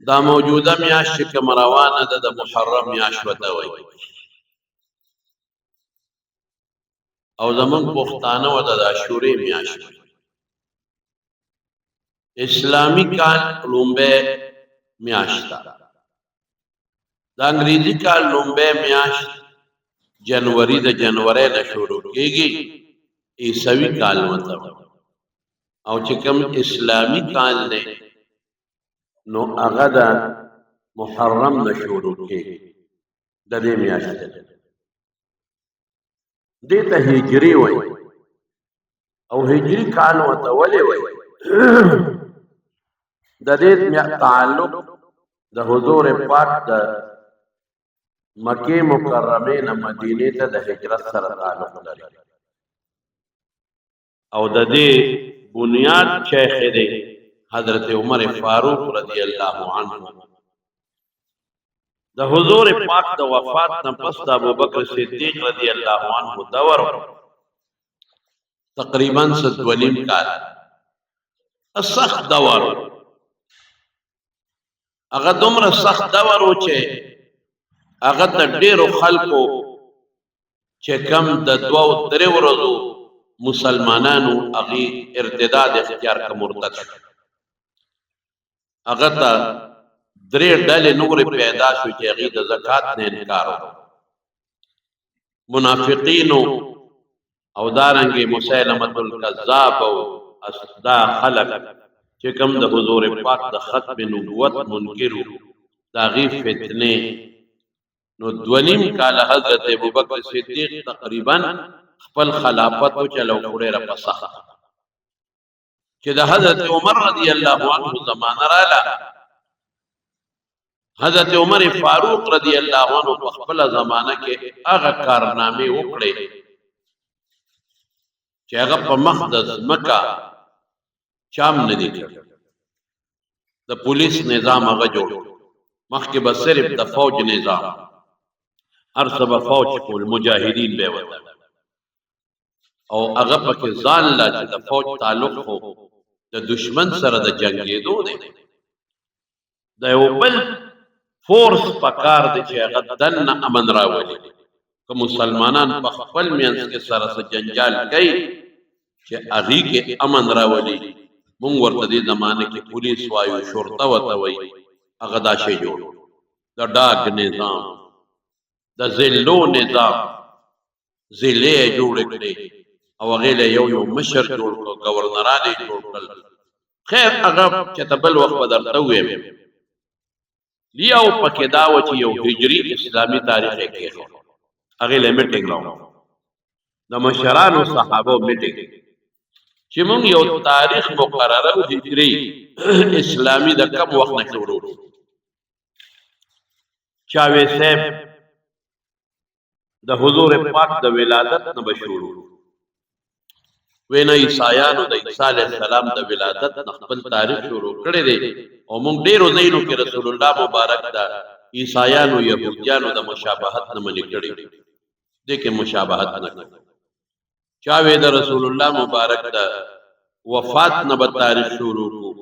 دا موجوده میاشت چې کوم روانه ده د محرم میاشت ورته وایي او زمونږ پښتانه ورته د عاشورې میاشت اسلامي کال لومبه میاشت ده د انګریزي کال لومبه میاشت جنوري د جنورۍ نه شروع کېږي عیسوي کال ورته او چې کوم اسلامي کال دی نو هغه د محرم نه شروع کېږي د دې میاشت دې ته هجري وایي او هجري کال ورته ولې وایي د دې تعلق د حضور پاک د مکه مکرمه نه مدینه ته د هجرت سره تعلق لري او د دې بنیاد شیخ دی حضرت عمر فاروق رضی الله عنه د حضور پاک د وفات نه پس د ابوبکر صدیق رضی الله عنه دور تقریبا 7 کال سخت دور هغه دومره سخت دور و چې هغه د ډیرو خلکو چې کم د 2-3 ورځو مسلمانانو هغه ارتداد اختیار کړ مرتد هغه ته 3 ډلې نور پیدا شو چې هغه د زکات نه انکار منافقین او دارنګ مسیلمه الکذاب او اسدا خلق چې کوم د حضور پاک د ختم نبوت منکر دا غي فتنه نو 2 کال حضرت ابوبکر صدیق تقریبا خپل خلافت چلو کړی را پسخ چې د حضرت عمر رضی الله عنه زمانه رااله حضرت عمر فاروق رضی الله عنه په خپل زمانه کې هغه کارنامې وکړي چې هغه په مقدس مکه شام نه دي کړ د پولیس نظام هغه جوړ مخکې به صرف د فوج نظام هر سبا فوج ټول مجاهدین به وته او هغه پکې ځان لا چې د فوج تعلق هو د دشمن سره د جنگېدو دی د یو بل فورس پکار دی چې هغه دنه امن راولي که مسلمانان په خپل میانس کې سره جنجال کوي چې هغه کې امن راولي مونږ ورته دې زمانه کې پولیس وایو شرطه وته وایي هغه دا شی جوړ د ډاګ نظام د زلو نظام زلې جوړ کړي او هغه له یو مشر جوړ کړ گورنران جوړ کړل خیر هغه چې تبل وخت بدرته وې لیاو پکې دا و چې یو هجری اسلامي تاریخ کې هغه له میټینګ راو د مشرانو صحابه میټینګ چې مونږ یو تاریخ مقرره او هجری اسلامي د کم وخت نه شروع چاوي صاحب د حضور پاک د ولادت نه بشورو وینا عیسایانو د عیسی علی السلام د ولادت نه خپل تاریخ شروع کړی دی او مونږ ډیرو ځایونو کې رسول الله مبارک دا عیسایانو يهوديانو د مشابهت نه منې کړی دي کې مشابهت نه چاوي د رسول الله مبارک دا وفات نه به تاریخ شروع کو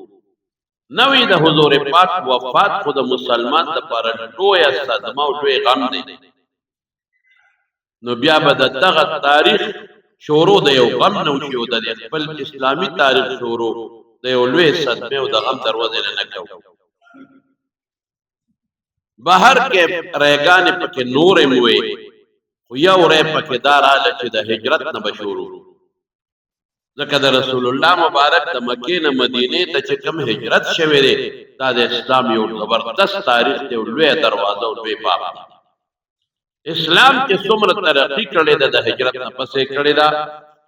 نوې د حضور پاک وفات خود مسلمان د پر ټویا صدمه او ټوی غم دی نو بیا به دغه تاریخ شروع د یو غم نو شو د خپل اسلامي تاریخ شروع د یو لوی صدمه او د غم دروازه نه کو بهر کې ریګان پکې نورې موي خو یو رې پکې داراله چې د هجرت نه بشورو ځکه د رسول الله مبارک د مکې نه مدینه ته چې کوم هجرت شوه دی دا د اسلام یو زبردست تاریخ دی او لوی دروازه او لوی باب اسلام چې څومره ترقی کړی د هجرت نه پسې کړی دا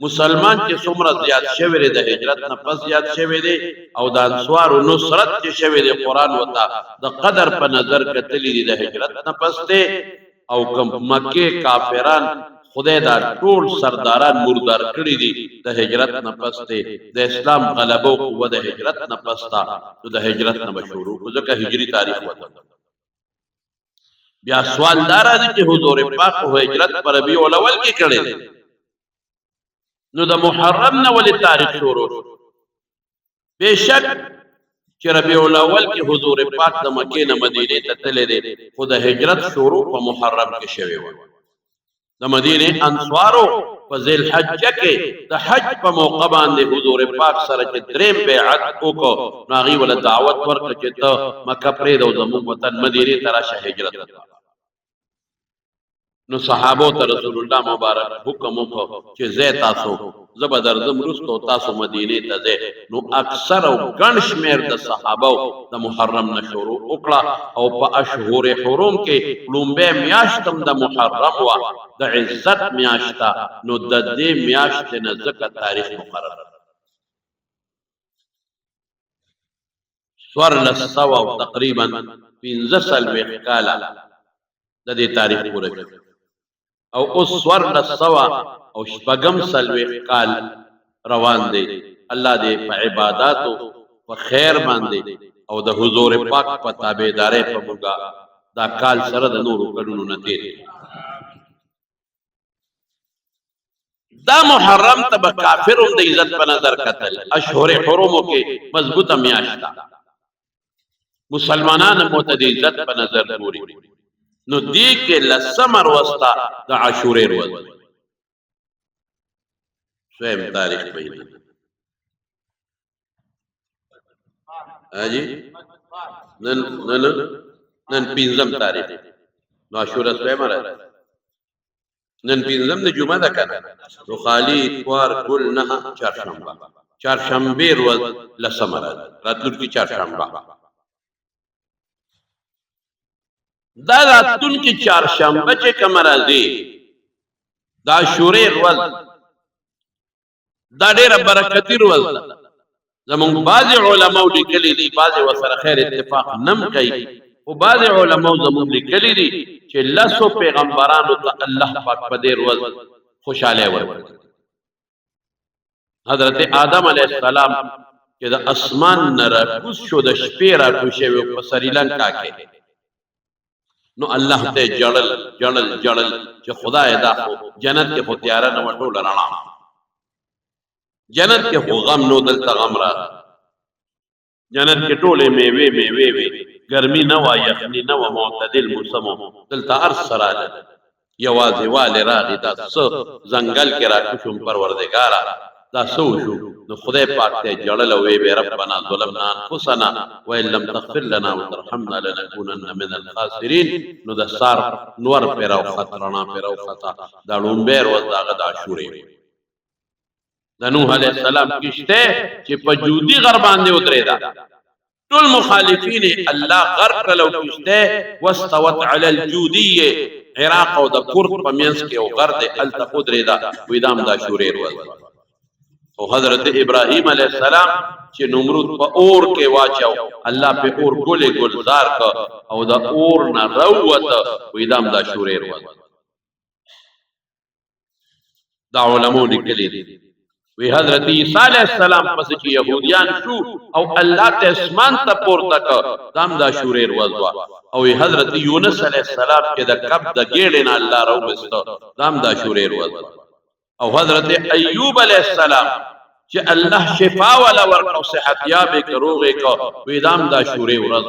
مسلمان چې څومره زیات شوی دی د هجرت نه پس زیات شوی دی او د انصار او نصرت چې شوی دی قران وتا د قدر په نظر کتلی دی د هجرت نه پس دی او کوم مکه کافران خدای دا ټول سرداران مردار کړی دي د هجرت نه پس دی د اسلام غلبه او قوت د هجرت نه پس تا د هجرت نه بشورو ځکه هجری تاریخ وته بیا سوال دار دی چې حضور پاک او هجرت پر ربیع الاول کې کړي نو د محرم نه ولې تاریخ شروع بشک چې ربیع الاول کې حضور پاک د مکې نه مدینې ته تللی دی خو د هجرت شروع په محرم کې شوې وه د مدینې انصارو په ذی الحجه کې د حج په موقع باندې حضور پاک سره چې دریم بیعت وکړو نو هغوی ورله دعوت ورکړه چې ته مکه پرېږده او زموږ وطن مدینې ته راشه هجرت وکړه نو صحابو ته رسول الله مبارک حکم وکړو چې ځئ تاسو زه به درځم وروسته تاسو مدینې ته ځئ نو اکثر او ګڼ شمېر د صحابو د محرم نه شروع وکړه او په اشهور حرم کې لومبۍ میاشت هم د محرم وه د عزت میاشته نو د دې میاشتې نه ځکه تاریخ مقرر څوارلس سوه او تقریبا 15 کاله د دې تاریخ پوره شو او اوس 1440 کال روان دی الله دې په عباداتو په خیر باندې او د حضور پاک په تابعدارۍ په موږ دا کال سره د نورو کلونو نه تیر دا محرم ته به کافر هم د عزت په نظر کتل اشهر حرمو کې مضبوطه میاشت ده مسلمانان مو ته د عزت په نظر ګوري نو دی کې لسمه ورځ د عاشورې ورځ سویم تاریخ بین حاجی نن پنځم تاریخ نو عاشوره سویمه راځي نن پنځم د جمعه ده کنه نو خالی اتوار ګل نه چهارشنبه ورځ لسمه راځي راتلونکي چهارشنبه دا راتلونکي چهارشنبه چې کومه راځي د عاشورې ورځ دا ډېره برکتي ورځ ده زمونږ بعضې علماو لیکلي دي بعضې ورسره خیر اتفاق نم کوي خو بعضې علماو زمونږ لیکلي دي چې لسو پیغمبرانو ته الله پاک په دې ورځ خوشحالی ورکړي حضرت آدم علیه السلام چې د اسمان نه راکوز شو د شپې راکوز شوی په سریلنکا کې نو الله ته جړل چې خدای دا خو جنت کې خو تیاره نه وه ټوله رڼا جنت کې خو غم نو دلته غم را جنت کې ټولې میوې وې ګرمي نه وه یخني نه وه معتدل موسم دلته هر څه راغله یوازې والې راغی دا څه ځنګل کې راکوشم پروردګاره دا څه وشو نو خدای پاک ته جړل او وی ربنا ظلمنا انفسنا وان لم تغفر لنا وترحمنا لنكونن من الخاسرين نو د سار نور پیراو خطرنا پیراو خطا دا لومبیر و داغه د عاشورې د نوح علیه السلام کشته چې په جودي غر باندې ودرېدا ټول مخالفین الله غرق کړو کشته واستوت علی الجودیه عراق او د کورد په منځ کې او غر د التخدرېدا وېدام د عاشورې ورځ او حضرت ابراهیم علیہ السلام چې نمرود په اور کې واچو الله په اور ګلې گلزار کا او د اور نه روت وېدام د عاشورې ورځ دا علماء لیکلي دي وی حضرت عیسی علیہ السلام پس چې يهوديان شو او الله ته اسمان ته پورته کړ دام د عاشورې ورځ او حضرت یونس علیہ السلام کې د کب د ګېډې نه الله راوست دام د عاشورې ورځ او حضرت ایوب علیہ السلام چې الله شفا ولا ورکړ او صحت یاب کروغه کو وېدام د عاشورې ورځ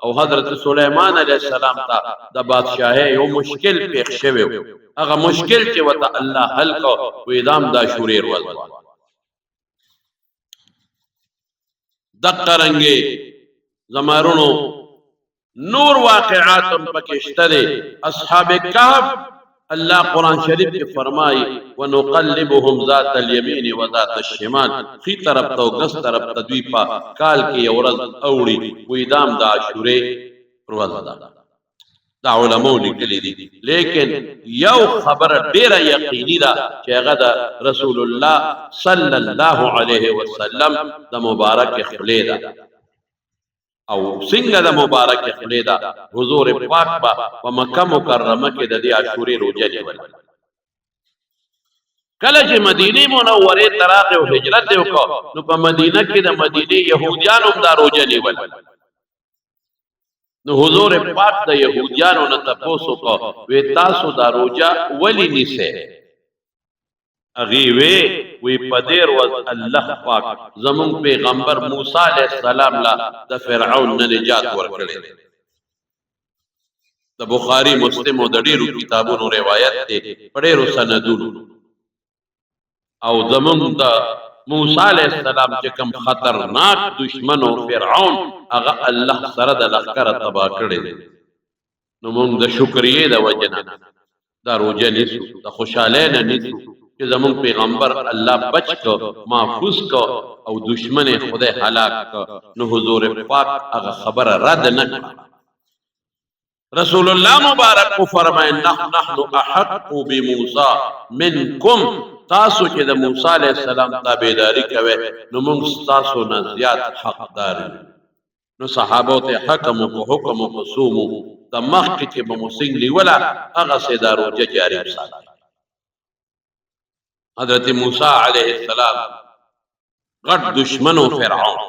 او حضرت سليمان علیہ السلام ته د بادشاہي یو مشکل پیښ شوی هغه مشکل چې وته الله حل کو وېدام د عاشورې ورځ دقرنګي زمارونو نور واقعات پکې شته اصحاب کهف اللہ قرآن شریف کے فرمائی وَنُقَلِّبُهُمْ ذَاتَ الْيَمِينِ وَذَاتَ الشِّمَالِ خی طرف تا و گس طرف تا دوی پا کال کی یورز اوڑی ویدام دا عاشورے روز دا علماء لکلی دی لیکن یو خبر دیر یقینی دا چیغا دا رسول اللہ صلی اللہ علیہ وسلم دا مبارک خلی دا او څنګه د مبارک خلی دا حضور پاک با په مکه مکرمه کې د دې عاشورې روزه نیول کله چې مدینه منوره تراغ او هجرت وکړه نو په مدینه کې د مدینه يهوديانو هم دا روزه نیول نو حضور پاک د يهوديانو نه تاسو کو وې تاسو دا روزه ولی نیسه اغي وی پدیر و الله پاک زمون پیغمبر موسی علیہ السلام لا د فرعون نه نجات ورکړي د بخاری مسلم او د ډیرو کتابونو روایت دی په ډیرو سندونو او زمون د موسی علیہ السلام چې کوم خطرناک دشمن او فرعون هغه الله سره د لخر تبا کړي نو موږ د شکرې د وجنه دا روزه نیسو د خوشاله نه نیسو چې زمون پیغمبر الله بچ کو محفوظ کو او دشمن خدای هلاک کو نو حضور پاک هغه خبر رد نه رسول الله مبارک کو فرمای نحن احق بموسی منکم تاسو چې د موسی علیہ السلام تابعداري کوي نو موږ تاسو نه زیات حقدار نو صحابو ته حکم او حکم او صوم د مخ کې به مسنګلی ولا هغه سیدارو جاری وساته حضرت موسی علیہ السلام غټ دشمن او فرعون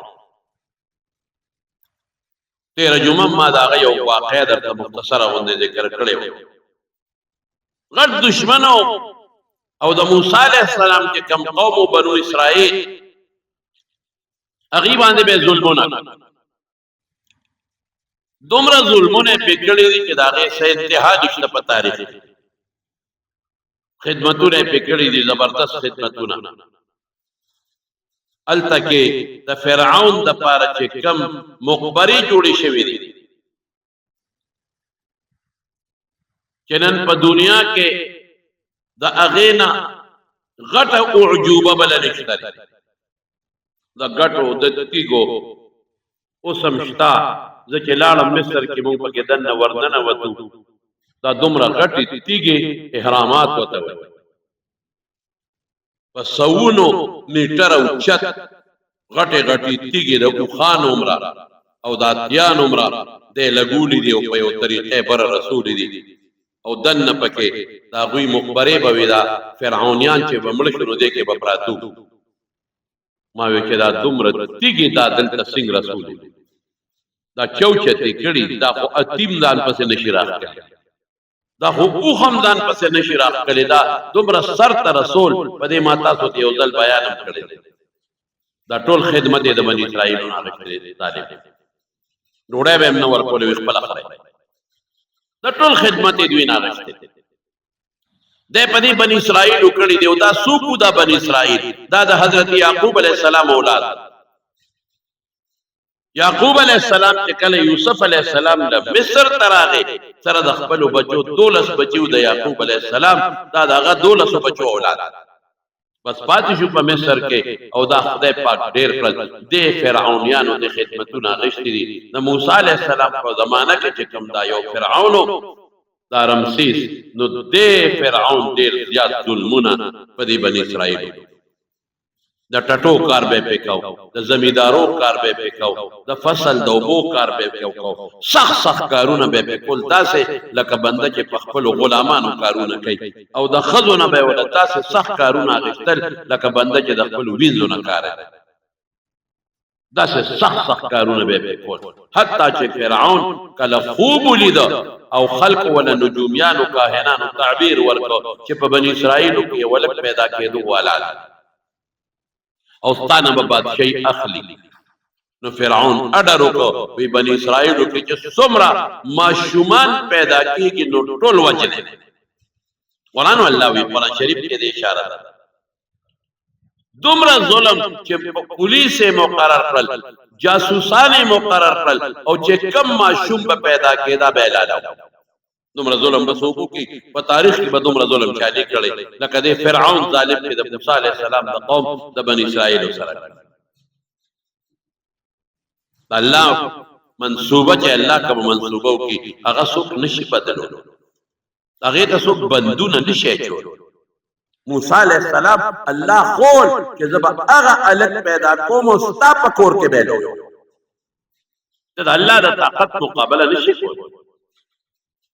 تیر جمعه ما دا یو واقعه درته مختصره غونډه ذکر کړې و غټ دشمن او د موسی علیہ السلام چې کم قوم بنو اسرائیل هغه باندې به ظلمونه دومره ظلمونه پکړې دي چې دا غي سه انتها نشته په تاریخ خدمتونه پکړې دي زبردست خدمتونه التکه د فرعون د پاره چې کم مقبري جوړې شوې دي چنن په دنیا کې د اغینا غټه اعجوبه بل نشته د غټو د تیګو اوسمشتا ځکه لاړم مصر کې مونږ پکې دنه وردنه وته دا دومره غټي تیګي احرامات وته پسونو میټر او چت غټي غټي تیګي د خان عمره او د اتیان عمره د لګولې دی او په یو طریقې بر رسول دی او دنه پکې دا غوي مقبره به ودا فرعونیان چې بمړ شنو دي کې بپراتو ما وی چې دا دومره تیګي دا دلته څنګه رسول دی دا چوچته کړي دا خو اتیم ځان پسې نشي راغلی دا حقوق هم ځان پسې نشي راغلی دا دومره سر ته رسول په دې ماته سو یو ځل بیان کړی دا ټول خدمت د بنی اسرائیل نه راغلی طالب ډوړې به نو ورکول خپل خبره دا ټول خدمت دوی نه راغلی د پدی بنی اسرائیل وکړي دی او دا سوکو دا بنی اسرائیل دا د حضرت یعقوب علیہ السلام اولاد یعقوب علیہ السلام چې کله یوسف علیہ السلام له مصر تراغه سره د خپل بچو 12 بچو د یعقوب علیہ السلام دا دغه 12 بچو اولاد بس پاتې شو په مصر کې او دا خدای پاک ډیر کړل د فرعونانو د خدمتونو غشتي دي د موسی علیہ السلام په زمانہ کې چې کوم دا یو فرعون دا رمسیس نو د فرعون ډیر زیات ظلمونه په دې بنی اسرائیل د ټټو کار به پکاو د زمیدارو کار به پکاو د فصل د وبو کار به پکاو سخت کارونه به پکول تاسو لکه بنده چې په خپل غلامانو کارونه کوي او د خزونه به ول تاسو سخت کارونه غشتل لکه بنده چې د خپل وینځونه کار داسې سخت کارونه به پکول حتی چې فرعون کله خوب لید او خلق ولا نجوميان او کاهنانو تعبیر ورکو چې په بنی اسرائیل کې ولک پیدا کېدو والا او ستانه به بادشاہي اخلي نو فرعون اډرو کو په بنی اسرائیل کې چې څومره ماشومان پیدا کیږي نو ټول وجنه قرآن الله وی قرآن شریف کې د اشاره ده دومره ظلم چې پولیس مقرر کړل جاسوسان مقرر کړل او چې کم ماشوم به پیدا کېدا به اعلان دومره ظلم بسوکو کی په تاریخ کې به دومره ظلم چالي کړي لکه د فرعون ظالم کې د موسی عليه السلام د قوم د بنی اسرائیل سره الله منسوبه چې الله کوم منسوبه کی هغه څوک نشي بدلولو هغه ته څوک بندونه نشي چول موسی عليه السلام الله خول چې زبا هغه الګ پیدا کوم او ستا په کور کې بیلو ته الله د طاقت مقابله نشي کول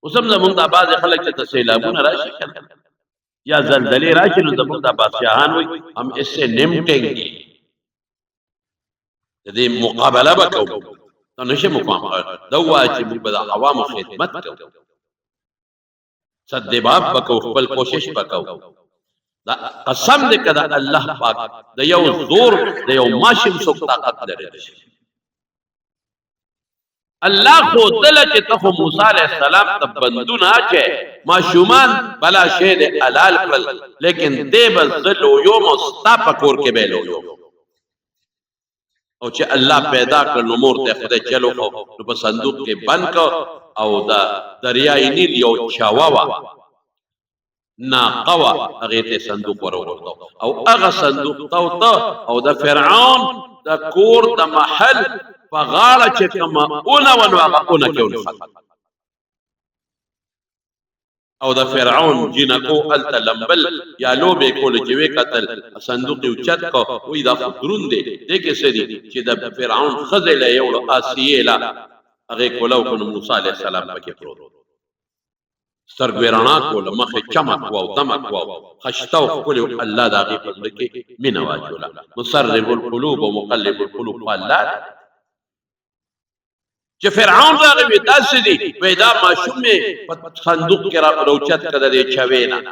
وسم زمونږ د باز خلک چې تسهیلابونه راشي کنه یا زلزلې راشي نو زمونږ د بادشاہان وي هم اسے نمټنګي د دې مقابله وکړو نو نشي مقابله دا واجب به د عوامو خدمت کوو صد باب وکړو خپل کوشش وکړو دا قسم دې کده الله پاک د یو زور د یو ماشوم څوک طاقت لري الله خو دل چې ته موسی علیہ السلام ته بندونه اچي ماشومان بلا شی دې حلال کړل لیکن دې بس ذلو یوم استا پکور کې بیلو او چې الله پیدا کړ نو مور ته خدای چلو خو نو په صندوق کې بند کو او دا دریای نیل یو چاوا ناقوا هغه ته صندوق ورغورځو او هغه صندوق تو او د فرعون د کور د محل په غاړه چې کما اونه ونو هغه اونه کې ونخت او د فرعون جنکو التلمبل یا لوبه کول چې وی قتل صندوق یو چت کو وې دا درون دی دغه سړي چې د فرعون خزل یو آسیه لا هغه کولو کو موسی علیہ السلام پکې پروت سترګورانا کول مخه چمک او دمک او خشتو کول الله دا غي فضل کې مینا واجولا مسرب القلوب ومقلب القلوب الله چې فرعون راغی داسې دی پیدا ماشومه صندوق کې راوچت کده دی چوينا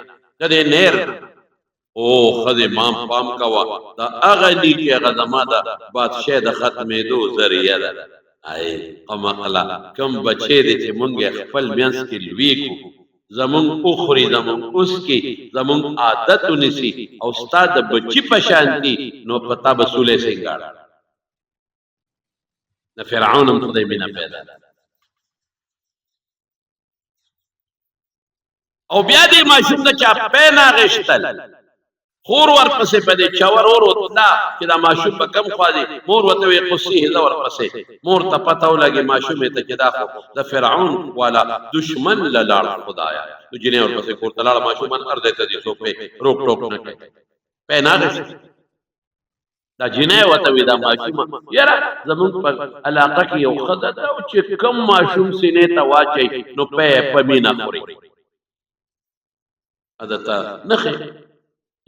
کده نیر او خدای مام پام کوا دا اغه لی کې غزما دا بادشاہ د ختمې دو ذریعہ ده ای قمقلا کم بچی دی چې مونږه خپل میانس کې لوي کو زمون اخري زمون اوس کې زمون عادت ونسی او استاد بچی پشانتی نو پتا بسوله سنگار د فرعون هم خدای مینا پیدا او بیا دې ماشوم د چا پینا غشتل خور ورپسې په دې چاور اور وتا چې دا ماشوم په کم خوادي مور وته وي قصي هدا ورپسې مور ته پته ولګي ماشوم ته چې دا د فرعون والا دشمن لاړ خدایا تو جنې ورپسې کور تلاړ ماشومان ارده ته دي سو په روک ټوک نه کوي پینا غشت دا جنې وته وي دا ماشوم یاره زمون په علاقه کې یو خدای ته چې کم ماشوم سینې ته واچي نو په مینا خوري ادته نخي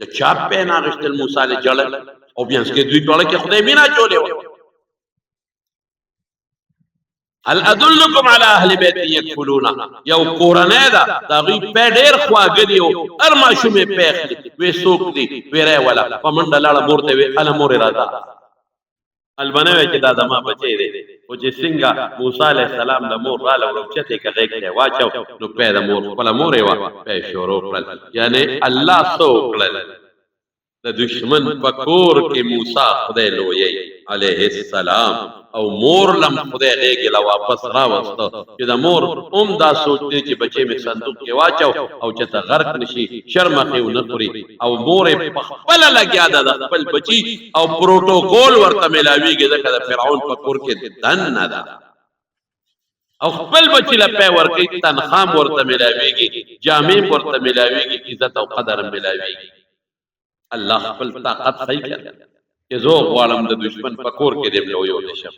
د چاپ په ناغشتل موسی علیہ جل او بیانس کې دوی ټوله کې خدای مینا چولې و هل ادلکم علی اهل بیت یکفلون یو قرانه دا غي په ډیر خواګدي او ارما شومه پېخلي وې سوق دي ویره ولا پمنډ لاړه مورته وی ال مور راځه البنوي چې دا دما بچي دي او چې څنګه موسی علیہ السلام د مور رااله ورچته کې غېږ واچو نو په د مور خپل مور وا په شروع کړل یعنی الله سوکړل د دشمن پکور کې موسی خدای لوی علیہ السلام او مور لم خدای غېږ لا واپس را وسته چې د مور دا سوچته چې بچي می صندوق کې واچو او چې ته غرق نشي شرم خو نه خوري او مور په خپل لګیا د خپل بچي او پروتوکول ورته ملاويږي ځکه د فرعون پکور کې دن نه ده او خپل بچی له په ورکی تنخام ورته ملاويږي جامع ورته ملاويږي عزت او قدر ملاويږي الله خپل طاقت خی کړ چې زه غواړم د دشمن په کور کې دی یو نشم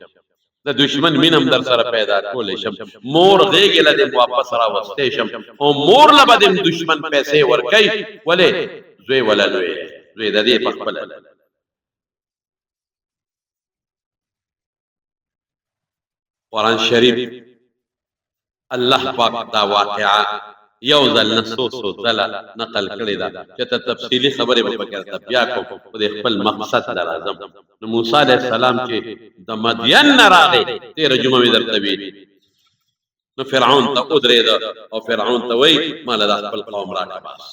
د دشمن مینم در سره پیدا کولې شم مور غېږ له دې واپس را وستې شم او مور له بدیم دشمن پیسې ورکي ولې زوی ولا لوی زوی د دې په خپل قرآن شریف الله پاک دا واقعا یو ځل نصوصو ځله نقل کړی دا چې ته تفصیلی خبرې به پکې راته بیا کوم خو د خپل مقصد در اعظم نو موسی علیہ السلام چې د مدین نه راغی 13 جمعه مې درته وی نو فرعون ته ودرېد او فرعون ته وی مال د خپل قوم راکه باس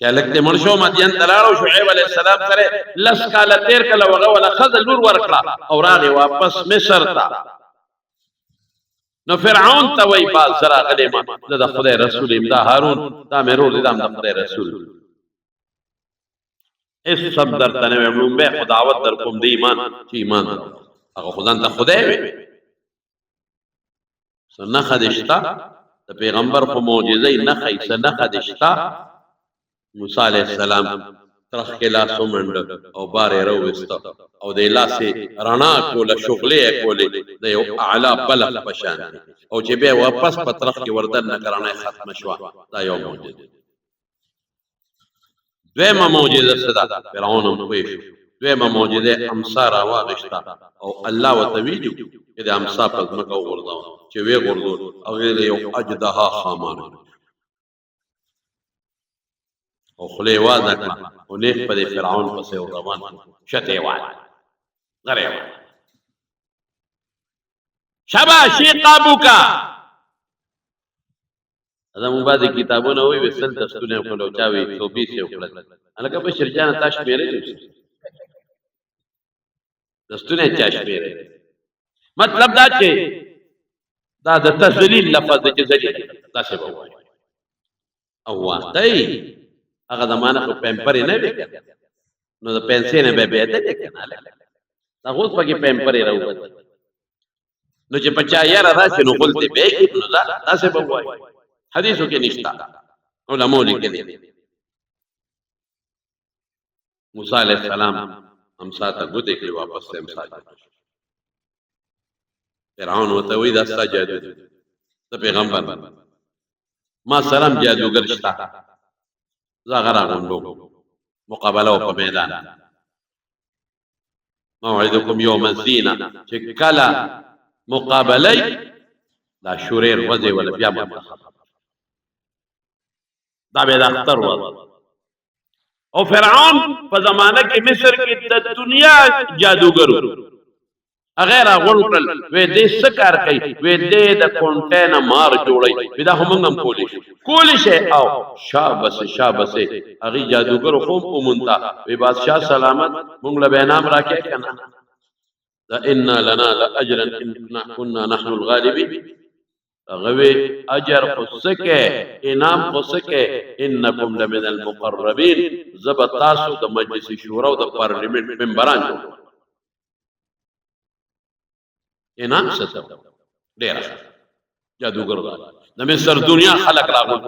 چې لکه مړ شو مدین ته لاړو شعیب علیہ السلام سره لس کاله 13 کله وغه ولا خذ لور ورکړه او راغی واپس مصر ته نو فرعون ته وای باز زرا غلیما د خدای رسول امدا هارون دا مې رول دام د خدای رسول اس سب در تنه ومن به خداوت در کوم دی ایمان چې ایمان هغه خدان ته خدای وي سنه خدشتا د پیغمبر په معجزې نه خیسه نه خدشتا موسی علیہ السلام ترخ کې لاس ومنډ او بارې راوست او د لاسې رڼا کوله شغلې کولې د یو اعلی بلغ پشان او چې به واپس په ترخ کې وردن نه کرانه ختم شو دا یو معجزه دویمه معجزه صدا فرعون هم وې دویمه معجزه امصار واغشتا او الله وتویلو چې د امصار په مکه ورځاو چې وی ورځو او یو اجدها خامان او خلی وازه کړه او نیک په دې فرعون پسې روان شته وای غره وای شاباشی قابو کا ادم بعد کتابونه وی وسل دستونه کولو چاوي 120 وکړل الګه بشیر جان تاش پیری دستونه چاش پیری مطلب دا چې دا د تذلیل لفظ چې ذلیل تاسو به وایي او واقعي هغه زمانه خو پمپرې نه وي نو د پنسې نه به به ته کنه دا اوس پکې پمپرې راوځي نو چې پچا یار راشي نو غلطي به کې نو دا تاسو به وایي حدیثو کې نشتا علماء لیکلي موسی علیہ السلام امسا ته ګوتې کړې واپس ته امسا فرعون وته وی دا سجاد ته پیغمبر ما سلام جادوګر شتا زغرا غوندو مقابله په میدان موعدكم يوم الزينه چې کله مقابله دا شوریر وځي ولا بیا منتخب دا به د اختر و او فرعون په زمانه کې مصر کې د دنیا جادوګرو غیر غړل وې دې سکار کوي وې دې د کونټینر مار جوړي دا هم کولی شي او شابس هغه جادوګرو خو اومنتا وې بادشاہ سلامت مونږ له بینام راکې کنه دا ان لنا لاجرا ان كنا نحن الغالبين غوی اجر خسکه انام خسکه انکم لمن المقربین زبتاسو د مجلس شورا او د پارلیمنت ممبران جو انام ستو ډیر جادوګر د مصر دنیا خلق راغو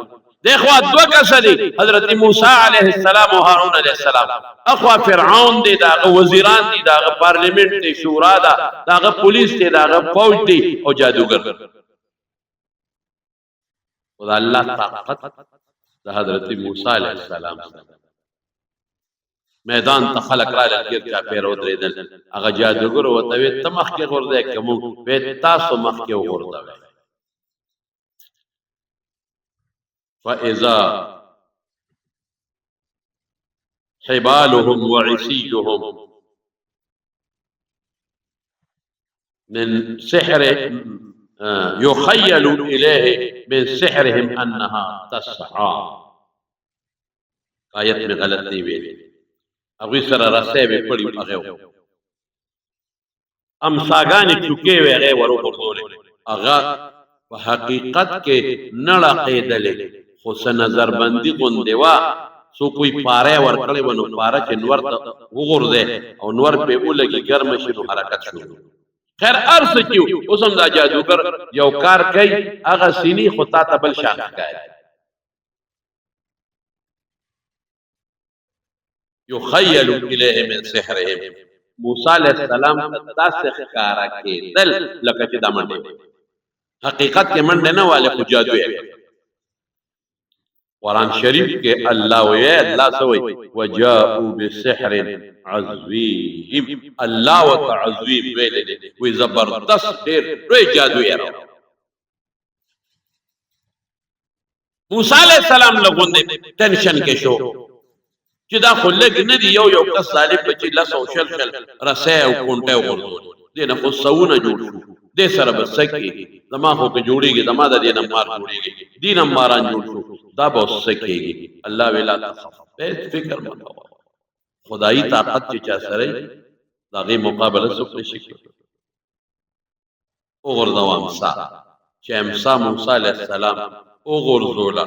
دغه دو کسدي حضرت موسی علیه السلام او هارون علیه السلام اخوا فرعون دی دا وزیران دی دا پارلیمنت دی شورا دا پولیس دی دا فوج دی او جادوګر خدا الله طاقت د حضرت موسی علیہ السلام میدان ته خلق را لګر چا پیرو درېدل هغه جادوګر وته وي تمخ کې ورده کوم په تاسو مخ کې ورده فاذا حبالهم وعصيهم من سحر يخيل إليه من سحرهم أنها تسعى آیت میں غلط نہیں ویلی اگوی سر رسے بے پڑی اغیو امساگانی چکے وے اغیو ورو بردولے اغا و حقیقت کے نڑا قیدلے خس نظر بندی گندوا سو کوئی پارے ورکڑے ونو پارا چے نور تا وغر دے او نور پہ اولگی گرم شنو حرکت شروع خیر ارس کیو اسم دا جادوگر یو کار کئی اغا سینی خطا تبل شاخ کئی یخیل الیہ من سحرهم موسی علیہ السلام دا سخکارا کے دل لکچ دا منڈے حقیقت کے منڈے نہ والے خود جادو ہے قرآن شریف کے اللہ وے اللہ سوئی وجاؤوا بسحر عظیم اللہ و تعظیم ویلے دے وی زبردست دیر روی جادو ہے موسیٰ علیہ السلام لگون دے ٹینشن کے شو چدا خلق ندی یو کس ظالم بچی لسو شل رسے او کونٹے او گردو دینا خود سونا جوڑ شو دے سر بسکی زما ہو کے جوڑی گی زما دا دینا مار جوڑی گی دینا ماران جوڑ شو دا بہت سکی گی اللہ ویلا تخف بیت فکر منو خدایی طاقت چچا سرے داغی مقابلہ سکنے شکل او غردو امسا چه امسا موسیٰ علیہ السلام او غرزولا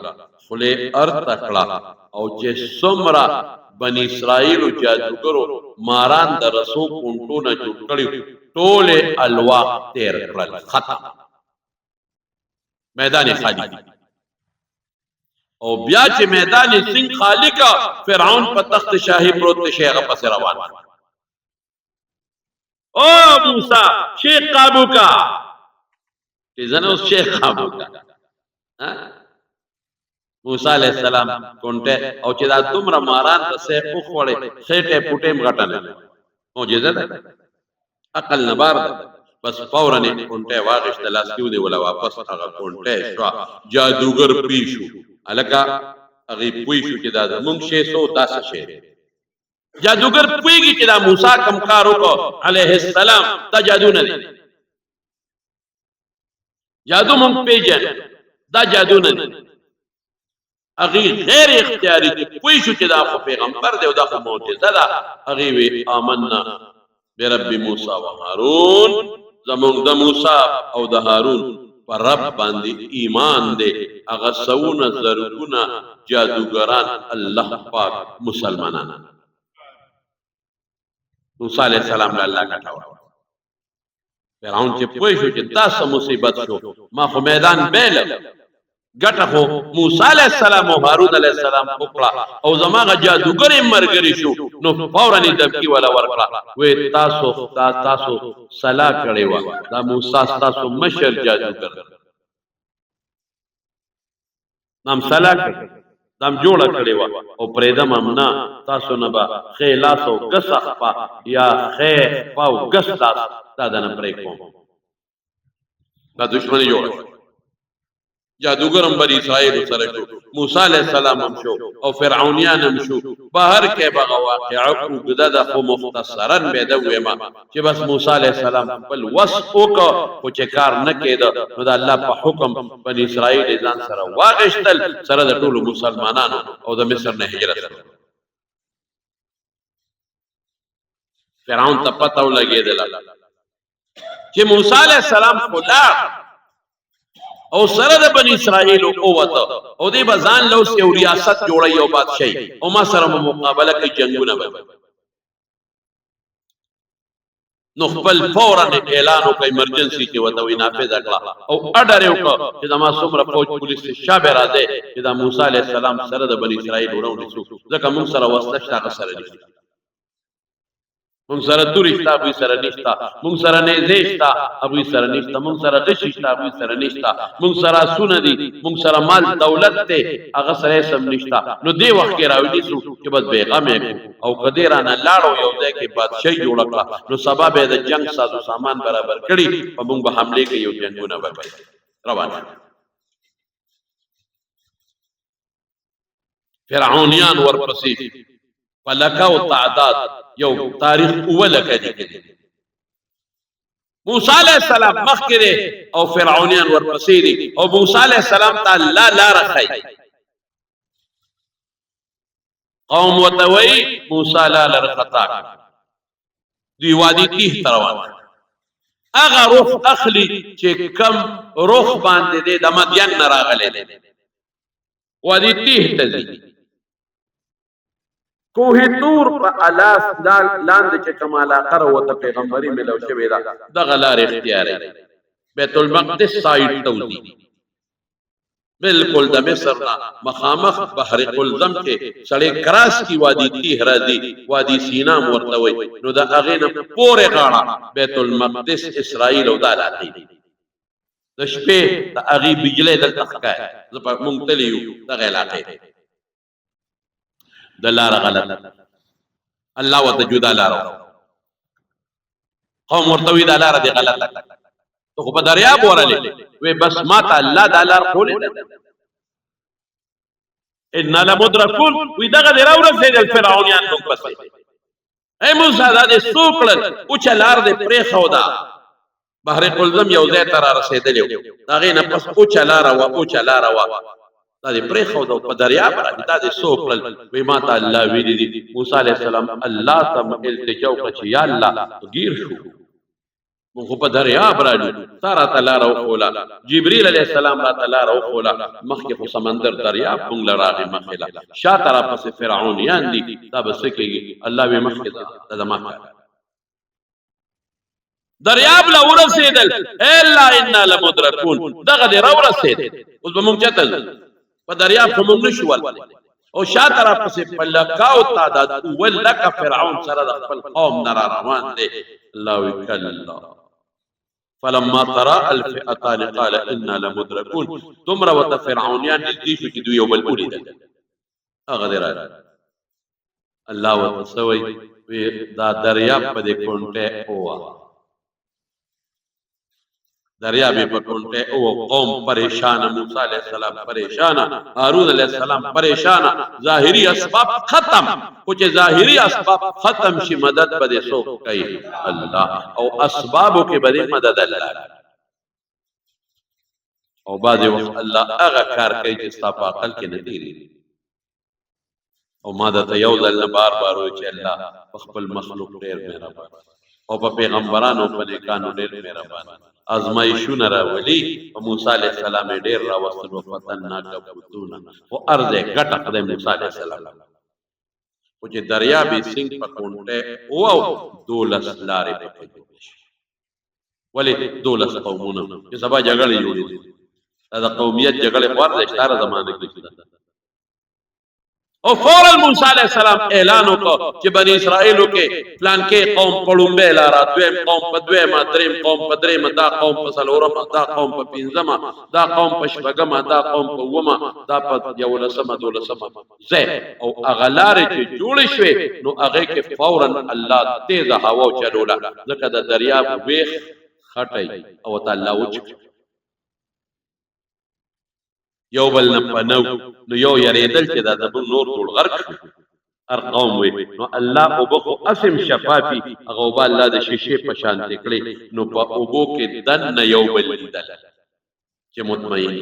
خلے ارتکڑا او چه سمرا بنی اسرائیل و جادوگرو ماران در رسو کنٹونا جو کڑیو طول الواق تیر کرل ختم میدان خالی او بیا چې میدان سنگ خالی کا فرعون پا تخت شاہی پروت شیخ پس روان او موسیٰ شیخ قابو کا تیزن اس شیخ قابو کا موسیٰ علیہ السلام کونٹے او چې دا تمرا ماران تسے خوخ وڑے خیٹے پوٹے مغٹنے موجزہ دا اقل نبار دا بس فورنی کونٹے واغش تلاس کیو دے ولا واپس اگا کونٹے شوا جادوگر پیشو الکا هغه پوي شو چې دا زمونږ شی سو داسې شی جادوګر پويږي چې دا موسی کم کار وکړ عليه السلام دا جادو نه دی جادو مونږ پیژن دا جادو نه دی هغه غیر اختیاري پوي شو چې دا خو پیغمبر دی او دا خو معجزه ده هغه وی آمنا برب موسی و هارون زمونږ د موسی او د هارون پر رب باندې ایمان دی هغه سونه زرګونه جادوګران الله پاک مسلمانان موسی علیہ السلام له الله کټاو فرعون چې پوه شو چې تاسو مصیبت شو ما خو میدان بیل ګټه خو موسی علیہ السلام او هارون علیہ السلام وکړه او زماغه جادوګر مرګري شو نو فورا دبکی ولا ورکړه وې تاسو صلاح کړي و دا موسی تاسو مشر جادوګر نام صلاح دم جوړه کړي و او پرېدم امنا تاسو نه با خلاص او غسخ پا یا خې پاو غسلاس دا نه پرې کوم دا دښمنی جوړه جادوګرم بری اسرائیل سره شو موسی علیہ السلام هم شو او فرعونیان هم شو بهر کې بغا واقع او غدا خو مختصرا به دا وېما چې بس موسی علیہ السلام بل وصفو کو چې کار نه کېد نو د الله په حکم بنی اسرائیل ځان سره واغشتل سره د ټولو مسلمانانو او د مصر نه هجرت فرعون ته پته ولګېدل چې موسی علیہ السلام خلا او سره د بنی اسرائیل او وته او دې بزان لو سیو ریاست جوړي او بادشاہي او ما سره مقابله کوي جنگونه به نو خپل فورا اعلان وکړ ایمرجنسي کې وته وی نافذ کړه او اډر یو چې دا ما څومره فوج پولیس شابه راځي چې دا موسی علی السلام سره د بنی اسرائیل ورونې شو ځکه موږ سره واسطه شته سره نشته مونږ سره توري شته ابو سره نشتا مونږ سره نيزه شته ابو سره نشتا مونږ سره غشي شته ابو سره نشتا مونږ سره سونه دي مونږ سره مال دولت ته هغه سره سم نشتا نو دی وخت کې راوړي شو چې بس بیغمه او قدیرانه لاړو یو ځای کې بادشاہي جوړ کړه نو سبب د جنگ سازو سامان برابر کړي په مونږ به حمله کوي یو جنگونه وکړي روان فرعونیان ورپسې فلکاو تعداد یو تاریخ اولکه دي موسی علیہ السلام مخکره او فرعونیان ورپسې دي او موسی علیہ السلام ته لا رخی قوم وتوي موسی لا رختا دی وادي تیه تروان اغه روح اخلي چې کم روح باندې د مدین راغله وادي تیه تزي کوه تور په الاس لاندې چې کمالا قر وته پیغمبري ملو شوی دا د غلار اختیار بیت المقدس سایت توزی بالکل د مصر نه مخامخ بحر قلزم کې سړی کراس کی وادي تیه راځي وادي سینا ورته وي نو د اغه نه پورې غاړه بیت المقدس اسرائیل او د علاقې د شپې د اغه بجلی د تخکا ز په مونږ تلیو د علاقې دلار غلط الله وتجود لار قوم ورتوي دلار دي غلط تو خو په دریاب ورلې وې بس ما ته الله دلار کولې ان لمدركون وې دغه دراوره سید الفرعونیان نو پسې اے موسی دا دې سوکړ او چلار دې پرې خودا بحر قلزم یو ځای تر رسیدلې دا غي نه پس او چلار وا دا دې پرې خو د په دریاب راځي دا دې سوکړل وې ما ته الله ویلي دي موسی عليه السلام الله تم التجا وکړي یا الله غیر شو مونږ په دریاب راځي سارا تعالی راوخولا جبريل عليه السلام را تعالی راوخولا مخکې خو سمندر دریاب مونږ لراغي مخله شاته را پس فرعونیان دي دا بس کېږي الله به مخکې دا زمانه دریاب لا ورسېدل الا ان لمدركون دغه دې راورسېدل اوس به مونږ چتل په دریاب خو مونږ نشول او شاته را پسې پلکاو تعداد ولک فرعون سره د خپل قوم نه روان دي الله وکلا فلما ترى الفئتان قال انا لمدركون تمر وتفرعونيان دي شو چې دوی یو بل ولیدل هغه درا الله وتسوي دا دریاب په دې کونټه اوه دریاب په کونټه او قوم پریشان، موسی علیہ السلام پریشان، هارون علیہ السلام پریشان. ظاهری اسباب ختم، خو چې ظاهری اسباب ختم شي مدد به څوک کوي؟ الله. او اسبابو کې به مدد الله. او بعد وخت الله هغه کار کوي چې ستا په عقل کې نه تیری. او ما د یو ځل بار بار وی چې الله په خپل مخلوق ډېر مهربان او په پیغمبرانو په نیکانو ډېر مهربان. ازمایښونه راولي او موسی علیہ السلام ډېر راوستل او فتنناک فتونا او ارزه ګټه خدای موسی علیہ السلام. او چې دریاب سنگ په کونټه او 12 لارې په جوړ شي. ولی 12 قومونه چې سبا جګړه جوړې دي. دا قومیت جګړه خور د اشاره زمانه کې او فورا موسی علیہ السلام اعلان وکړ چې بنی اسرائیلو کې پلان کې قوم پړومبه لاره، دویم قوم په دویمه، دریم قوم په دریمه، دا قوم په څلورمه، دا قوم په پنځمه، دا قوم په شپږمه، دا قوم په اومه، دا په 11مه 12مه ځای. او هغه لارې چې جوړې شوې نو هغې کې فورا الله تیزه هوا چلوله، ځکه د دریاب ویښ خټی او تعالی وچ یو بل نه پنو نو یو یریدل چې دا د نور ټول غرق شو. هر قوم وي نو الله اوبه خو اسم شفافي هغه اوبه الله د شیشې په شان کړي نو په اوبو کې دننه یو بل لیدل چې مطمئن.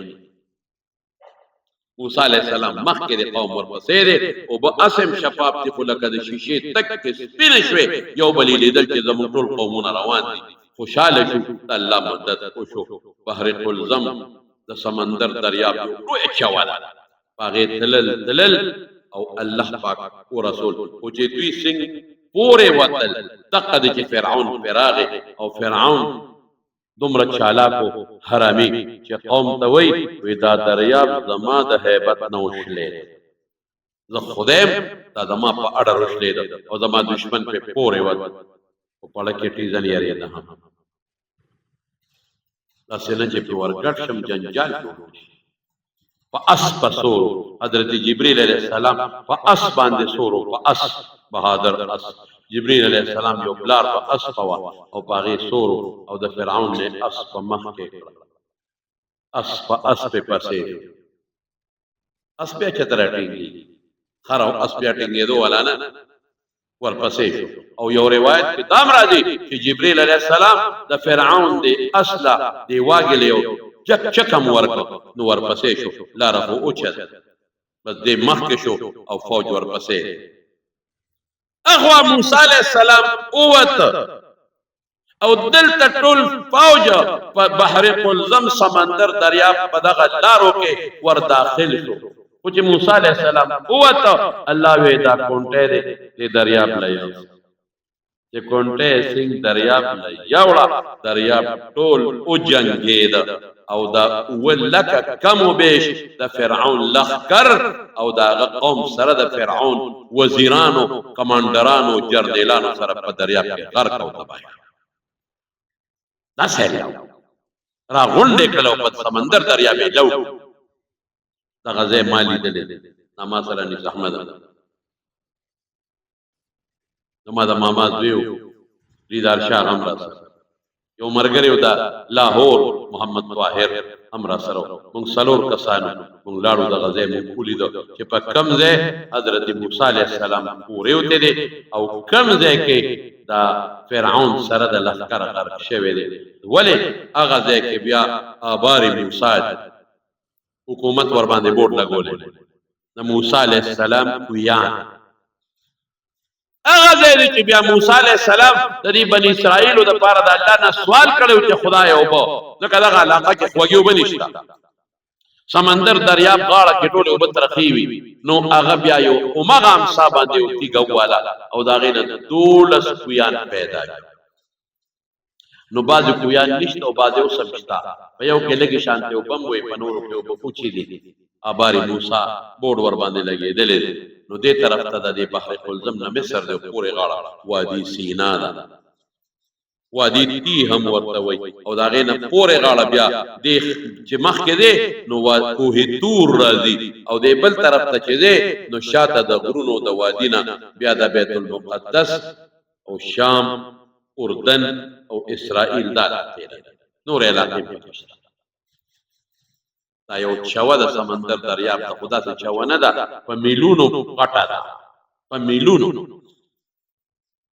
موسی علیہ السلام مخکې د قوم ورپسې دی، اوبه اسم شفاف دي خو لکه د شیشې تک سپینې شوې، یو بل لیدل چې زموږ ټول قومونه روان دي. خوشحاله شو، الله مدد وشو. بحر قلزم د سمندر دریاب لوی چواله هغې تلل او الله پاک او رسول او چې دوی څنګه پورې وتل دقه د چې فرعون فراغې او فرعون دومره چالاکو حرامي چې قوم ته وی دا دریاب زما د هیبت نه وشلې، زه خدایم دا زما په اړه وشلې او زما دشمن په پورې وت او پړه کې ټیزن یې نه هم داسې نه چې په ورګټ شم جنجال جوړ شي. په اس په سورو حضرت جبریل علیہ السلام په اس باندې سورو، په اس بهادر اس جبریل علیہ السلام یو بلار په اس پوا او په هغې سورو او د فرعون نه اس په مخ کې کړه. اس په اس په پسې اس بیا چېرته راټینګېږي؟ خر او اس بیا ټینګېدو والا نه ورپسې شو. او یو روایت کې دام راځي چې جبريل عليه السلام د فرعون د اصله دی واګل یو چکم ورکړ نو ورپسې شو، لاره خو اوچت بس دې مخکې شو او فوج ورپسې. اخوا موسی عليه السلام اوت او دلته ټول فوج په بحر قلزم سمندر دریاب په دغه لارو کې ور داخل شو. او چې موسی علیہ السلام اوت الله وی دا کونټه دې دریاب لایو چې کونټه سنگ دریاب لایوړه دریاب ټول او جنگید او دا ولک کم وبش د فرعون لخر او دا قوم سره د فرعون وزیرانو کمانډرانو جردیلانو سره په دریاب کې غرق او تباہ. دا سره را غونډه کلو په سمندر دریاب لو دا غزه مالی دلې نما سره ني احمد نما دا ماما دیو دیدار شاه هم را سره یو مرګریو دا لاهور محمد طاهر هم را سره مونږ سلور کسانو مونږ لاړو د غزه مونږ ولیدو چې په کم ځای حضرت موسی علیہ السلام پورې وته دي او کم ځای کې دا فرعون سره د لښکر غرق شوی دی. ولې هغه ځای کې بیا آبار موسی حکومت ور باندې بورډ لګولې د موسی علیہ السلام کویان. هغه ځای چې بیا موسی علیہ السلام د دې بنی اسرائیلو د پاره د الله نه سوال کړو چې خدای او بو ځکه دغه علاقه کې خوږی وبنيشتا سمندر دریاب غاړه کې ټول وب ترخی وي نو هغه بیا یو اومغه هم صاحب دی او تیګواله او دا غینه 12 کویان پیدا نو باز کویان نشته او باز اوسم شتا په یو کې لګي شانته او بم وي په نورو کې او پوچی دي اباري موسی بورډ ور باندې لګېدلې نو دې طرف ته د بحر قلزم نه مصر د پورې غاړه وادي سینا ده وادي تی هم ورته وي او دا غینه پورې غاړه بیا د چې مخ کې دی نو کوه تور راځي او دې بل طرف ته چې دی نو شاته د غرونو د وادینا بیا د بیت المقدس او شام اردن او اسرائیل دا تیرې نور علاقې پکې شته. دا یو چوه د سمندر دریاب ته خدا ته چوه نه ده، په میلونو غټه ده، په میلونو.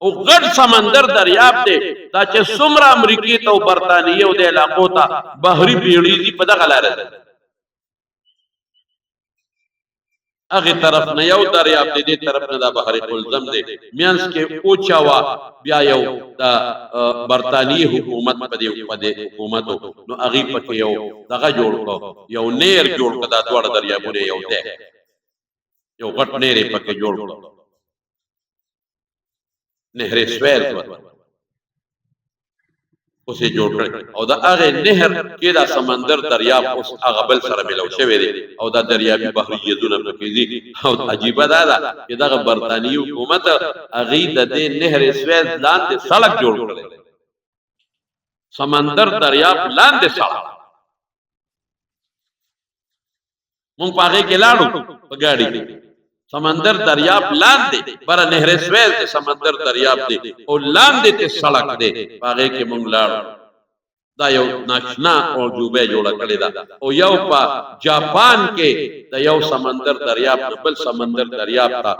او غټ سمندر دریاب دی دا چې څومره امریکې ته او برطانیې او د علاقو ته بحري بیړۍ دي په دغه لاره ده. هغې طرف نه یو دریاب دی، دې طرف نه دا بحر قلزم دی، منځ کې اوچاوه بیا یو د برطانیې حکومت په دې حکومتو نو هغې پکې یو دغه جوړ کړو، یو نیر جوړ کړه، دا دواړه دریابونه یو دی، یو غټ نیر یې پکې جوړ کړو، نهر سویل اوس یې جوړ کړی. او د هغې نهر کې دا سمندر دریاب اوس هغه بل سره ملو شوی دی او دا دریابي بحریتونه پکې دي. او عجیبه دا ده چې دغه برطانیې حکومت هغې د دې نهر سویل لاندې سړک جوړ کړی، سمندر دریاب لاندې سړک. مونږ په هغې کې لاړو په ګاډي کې، سمندر دریاب لاندې بره نهر سویل دی، سمندر دریاب دی او لاندې ته سړک دی، په هغې کې مونږ لاړو. دا یو ناشنا عجوبه جوړه کړې ده. او یو په جاپان کې د یو سمندر دریاب نه بل سمندر دریاب ته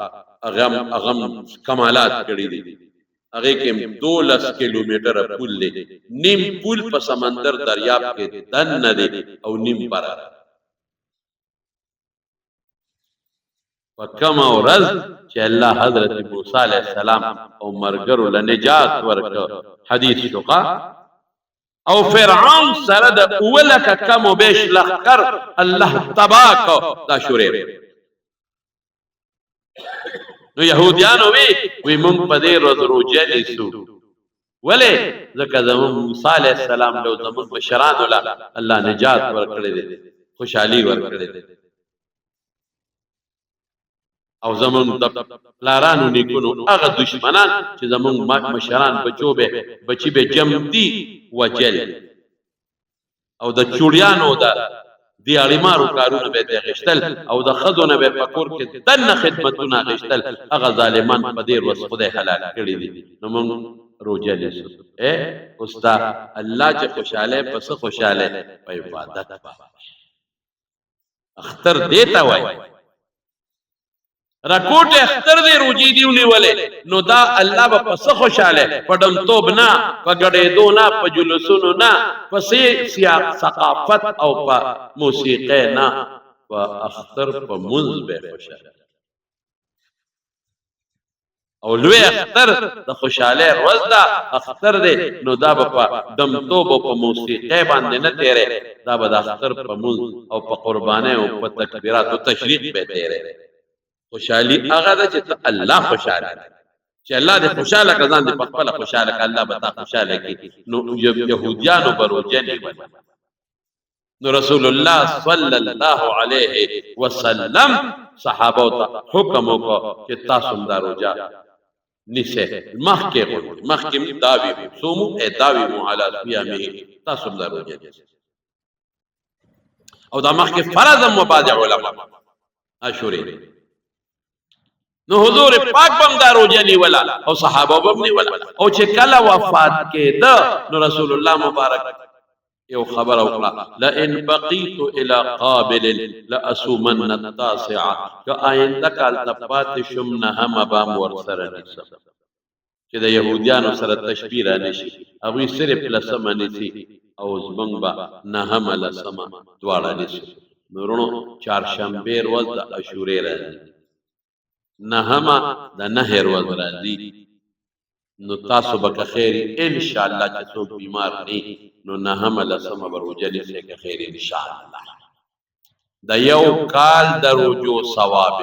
هغه کمالات کړي دي. هغې کې 12 کیلومتره پول دی، نیم پول په سمندر دریاب کې دننه دی او نیم بره. وکما ورځ چې الله حضرت موسی علیه السلام او مرګرو له نجات ورکړ، حدیث شوقا او فرعون سره د اولک کم و بیش لخکر الله تباک دا شوریر. نو یهودیانو وی مونږ په دې ورځ روژه نیسو، ولې؟ ځکه زمونږ موسی علیه السلام له زمونږ مشرانو له الله نجات ورکړی دی، خوشحالي ورکړی دی. او زمون د پلارانو نیکونو هغه دشمنان چې زمون مشران بچی به جمدی وجل او د چوړیانو د دیاړیمارو کارونه به غشتل او د خدونه به پکور کې دنه خدمتونه غشتل. هغه ظالمان په دې ورځ خدای حلال کړی دي. نو مونږ روزه نیسو. استاد الله چې خوشاله پس خوشاله په عبادت باندې اختر دیتا وای رکوټ اختر دی روجی دیونی ولې نو دا الله به پس خوشاله پډم توب نه پګړې دو نه په جلوسونو نه پسې سیاق ثقافت او په موسیقي نه په اختر په منځ به خوشاله او لوی اختر د خوشاله ورځ دا اختر دی نو دا به په دم توب او په موسیقي باندې نه تیرې دا به د اختر په منځ او په قربانه او په تکبیرات او تشریق به تیرې. خوشحالی هغه ده چې الله خوشاله چې الله دې خوشاله کړه دې په خپل خوشاله کړه الله به تا خوشاله کړي. نو يهوديانو بروجن نو رسول الله صلی الله علیه وسلم صحابه ته حکم وکړ چې تاسو دا روزه نشه مخکې داوی صومو داوی علی صيامه تاسو دا روزه او دا مخکې فرض مبادع علماء اشوري نو حضور پاک بم دا روزه نیولا او صحابه بم نیولا او چې کله وفات کېده نو رسول الله مبارک یو خبر وکړه لئن بقيت الى قابل لاصومن التاسعه که آینده کال تپات شم نه هم بام ور سره نشم چې د يهوديانو سره تشبيه را نشي هغه صرف لسمه نشي او زمنګ با نه هم لسمه دواړه نشي نورونو چهارشنبه ورځ د عاشورې راځي نهما د نهر ورځ راځي نو تاسو به خیر ان شاء الله چې څوک بیمار نه نو نهما لسمه بروجلې څخه خیر ان شاء الله د یو کال د روجو ثواب